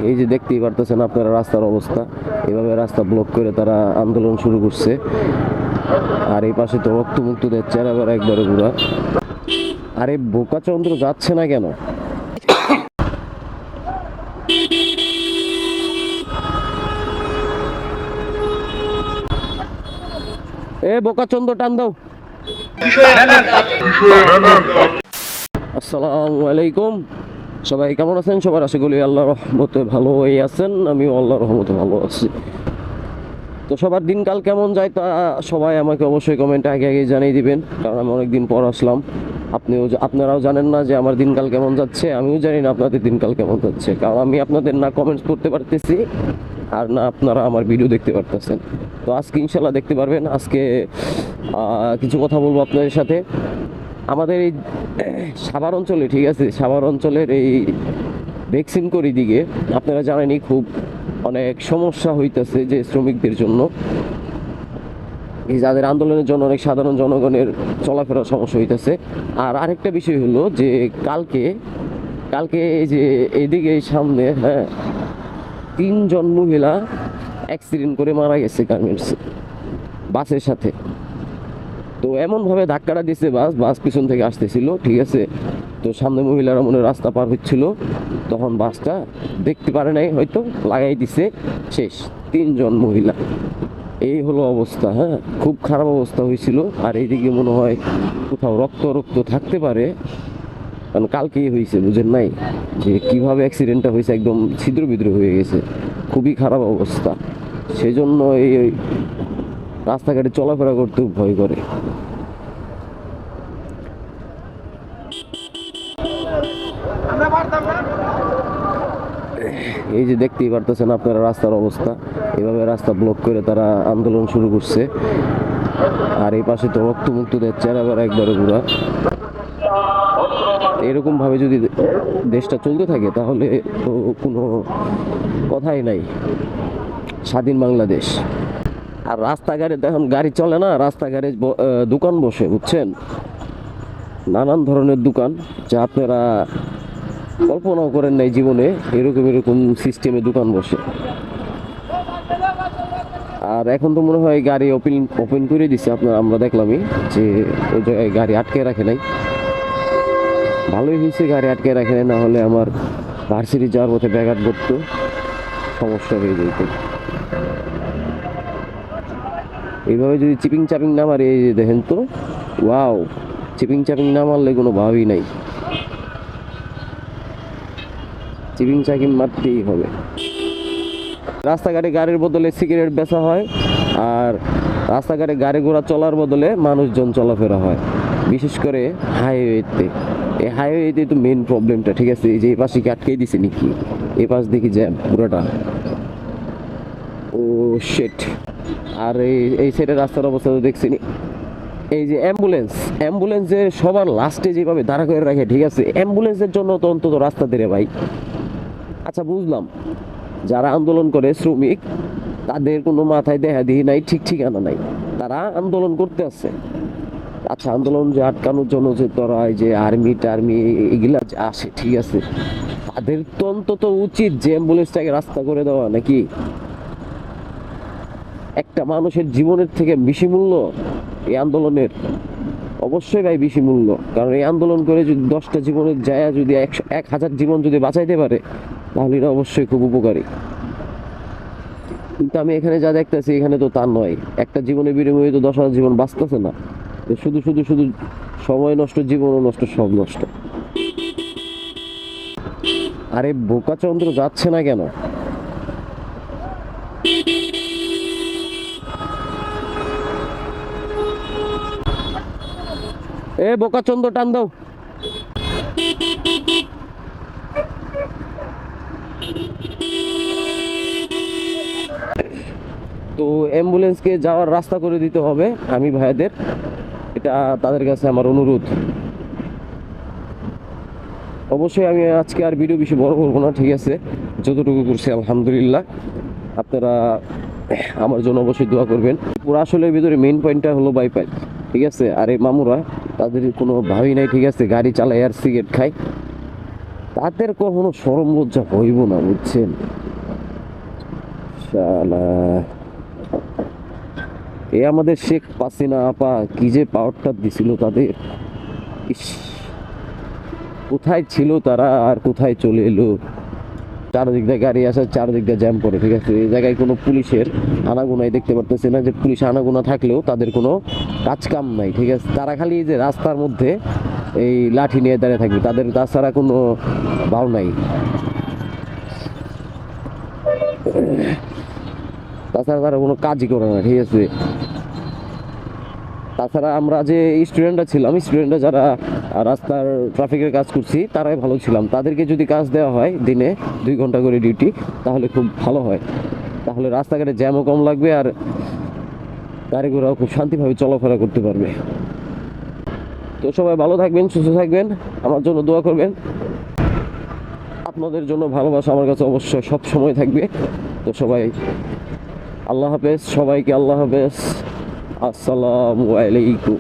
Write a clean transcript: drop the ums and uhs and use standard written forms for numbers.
এই যে দেখতেই পারতেছেন আপনারা রাস্তার অবস্থা, এভাবে রাস্তা ব্লক করে তারা আন্দোলন শুরু করছে। আর এই পাশে তো রক্ত মুক্ত দিচ্ছে আবার একবারে পুরা। আরে বোকাচন্দ্র যাচ্ছে না কেন? এ বোকাচন্দ্র টান দাও। আসসালামু আলাইকুম, সবাই কেমন আছেন? সবার আশা করি আল্লাহর রহমতে ভালোই আছেন, আমিও আল্লাহর রহমতে ভালো আছি। তো সবার দিনকাল কেমন যায় তা সবাই আমাকে অবশ্যই কমেন্টে আগে আগে জানিয়ে দিবেন, কারণ আমি অনেকদিন পর আসলাম। আপনারাও জানেন না যে আমার দিনকাল কেমন যাচ্ছে, আমিও জানি না আপনাদের দিনকাল কেমন যাচ্ছে, কারণ আমি আপনাদের না কমেন্টস করতে পারতেছি আর না আপনারা আমার ভিডিও দেখতে পারতেছেন। তো আজকে ইনশাল্লাহ দেখতে পারবেন। আজকে কিছু কথা বলবো আপনাদের সাথে। আমাদের এই সাভার অঞ্চলে, ঠিক আছে, সাভার অঞ্চলের এই ভ্যাকসিনকরি দিকে আপনারা জানেনই খুব অনেক সমস্যা হইতেছে যে শ্রমিকদের জন্য, এই যাদের আন্দোলনের জন্য অনেক সাধারণ জনগণের চলাফেরার সমস্যা হইতেছে। আর আরেকটা বিষয় হলো যে কালকে এই যে এদিকে সামনে, হ্যাঁ, 3 জন মহিলা অ্যাক্সিডেন্ট করে মারা গেছে গার্মেন্টসে বাসের সাথে। তো এমনভাবে ধাক্কাটা দিচ্ছে, বাস পিছন থেকে আসতেছিল, ঠিক আছে। তো সামনে মহিলারা মনে রাস্তা পার হচ্ছিল, তখন বাসটা দেখতে পারে নাই, হয়তো লাগাই দিছে, শেষ 3 জন মহিলা। এই হলো অবস্থা, হ্যাঁ, খুব খারাপ অবস্থা হয়েছিল। আর এইদিকে মনে হয় কোথাও রক্ত থাকতে পারে, কারণ কালকেই হয়েছে, বুঝেন নাই যে কিভাবে অ্যাক্সিডেন্টটা হয়েছে, একদম ছিদ্র বিদ্র হয়ে গেছে, খুবই খারাপ অবস্থা। সেই জন্য এই রাস্তাঘাটে চলাফেরা করতেও ভয় করে। এই যে দেখতেই পারতেছেন আপনারা রাস্তার অবস্থা, এভাবে রাস্তা ব্লক করে তারা আন্দোলন শুরু করছে। আর এই পাশে তো রক্ত মুক্ত দিচ্ছে আবার একবারে পুরা। এরকম ভাবে যদি দেশটা চলতে থাকে তাহলে তো কোনো কথাই নাই, স্বাধীন বাংলাদেশ। আর রাস্তাঘাটে এখন গাড়ি চলে না, রাস্তাঘাটে দোকান বসে, বুঝছেন, নানান ধরনের দোকান, যা আপনারা কল্পনাও করেন নাই জীবনে, এরকম সিস্টেমে দোকান বসে। আর এখন তো মনে হয় গাড়ি ওপেন করে দিছে, আমরা দেখলামই যে ওই জায়গায় গাড়ি আটকে রাখে নাই। ভালোই হয়েছে গাড়ি আটকে রাখে নাই, না হলে আমার ভার্সিটি যাওয়ার পথে ব্যাঘাত ঘটতো, সমস্যা হয়ে যেত। এইভাবে যদি চিপিং চাপিং না মারে, এই যে দেখেন তো, ওয়াও, চিপিং চাপিং না মারলে কোনো ভাবই নাই, চিপিং চাপিং মারতেই হবে। রাস্তাঘাটে গাড়ির বদলে সিগারেট বেচা হয়, আর রাস্তাঘাটে গাড়ি ঘোড়া চলার বদলে মানুষজন চলাফেরা হয়, বিশেষ করে হাইওয়েতে। এই হাইওয়েতে তো মেন প্রবলেমটা, ঠিক আছে। এই যে এই পাশে কি আটকে দিছে নাকি, এই পাশ দেখি জ্যাম পুরোটা, ও শিট। আর এই সাইডের রাস্তার অবস্থা তো দেখছি, এই যে অ্যাম্বুলেন্সের সবার লাস্টে যেভাবে দাঁড়া করে রাখে, ঠিক আছে, অ্যাম্বুলেন্সের জন্য তো অন্তত রাস্তা দেরে ভাই। আচ্ছা বুঝলাম, যারা আন্দোলন করে শ্রমিক, তাদের কোনো মাথায় দেখা দিই নাই, ঠিক ঠিকানা নাই, তারা আন্দোলন করতে আছে। আচ্ছা, আন্দোলন যে আটকানোর জন্য যে তোরা এই যে আর্মি টার্মি এগুলা যে আসে, ঠিক আছে, তাদের তো অন্তত উচিত যে অ্যাম্বুলেন্সটাকে রাস্তা করে দেওয়া, নাকি? একটা মানুষের জীবনের থেকে বেশি মূল্য এই আন্দোলনের? অবশ্যই ভাই বেশি মূল্য, কারণ এই আন্দোলন করে যদি 10টা জীবনের যায়, যদি 1000 জীবন যদি বাঁচাইতে পারে, তাহলে এটা অবশ্যই খুব উপকারী। কিন্তু আমি এখানে যা দেখতেছি, এখানে তো তা নয়। একটা জীবনের বিনিময়ে তো 10,000 জীবন বাঁচতেছে না, শুধু সময় নষ্ট, জীবনও নষ্ট, সব নষ্ট। আরে বোকাচন্দ্র যাচ্ছে না কেন? এ বোকাচন্দ্র টান দাও। তো অ্যাম্বুলেন্সকে যাওয়ার রাস্তা করে দিতে হবে আমি ভাইয়াদের, এটা তাদের কাছে আমার অনুরোধ। অবশ্যই আমি আজকে আর ভিডিও বেশি বড় করবো না, ঠিক আছে, যতটুকু করছি আলহামদুলিল্লাহ। আপনারা আমার জন্য অবশ্যই দোয়া করবেন। পুরো আসলের ভিতরে মেইন পয়েন্টটা হলো বাইপাইল, ঠিক আছে। আর এই মামুরা, তাদের কোনো ভাবই নাই, ঠিক আছে, গাড়ি চালায় আর সিগারেট খায়, তাদের কখনো শরম লজ্জা হইব না, বুঝছেন? শালা, এ আমাদের শেখ হাসিনা আপা কি যে পাওয়ারটা দিছিল তাদের, ইস, কোথায় ছিল তারা আর কোথায় চলে এলো। চারদিক দিয়ে গাড়ি আসে, চারদিক দিয়ে জ্যাম করে, ঠিক আছে? এই জায়গায় কোনো পুলিশের আনাগোনাই দেখতে পারতেছি না, যে পুলিশ আনাগোনা থাকলেও তাদের কোনো কাজ কাম নাই, ঠিক আছে? তারা খালি এই যে রাস্তার মধ্যে এই লাঠি নিয়ে দাঁড়িয়ে থাকবে, তাদের তাছাড়া কোনো ভাও নাই। তাছাড়া তারা কোনো কাজই করে না, ঠিক আছে? তাছাড়া আমরা যে স্টুডেন্টরা ছিলাম, স্টুডেন্টরা যারা রাস্তার ট্রাফিকের কাজ করছি, তারাই ভালো ছিলাম। তাদেরকে যদি কাজ দেওয়া হয় দিনে 2 ঘন্টা করে ডিউটি, তাহলে খুব ভালো হয়। তাহলে রাস্তাঘাটে জ্যামও কম লাগবে, আর গাড়ি ঘোড়াও খুব শান্তিভাবে চলাফেরা করতে পারবে। তো সবাই ভালো থাকবেন, সুস্থ থাকবেন, আমার জন্য দোয়া করবেন। আপনাদের জন্য ভালোবাসা আমার কাছে অবশ্যই সব সময় থাকবে। তো সবাই আল্লাহ হাফেজ, সবাইকে আল্লাহ হাফেজ, আসসালামু আলাইকুম।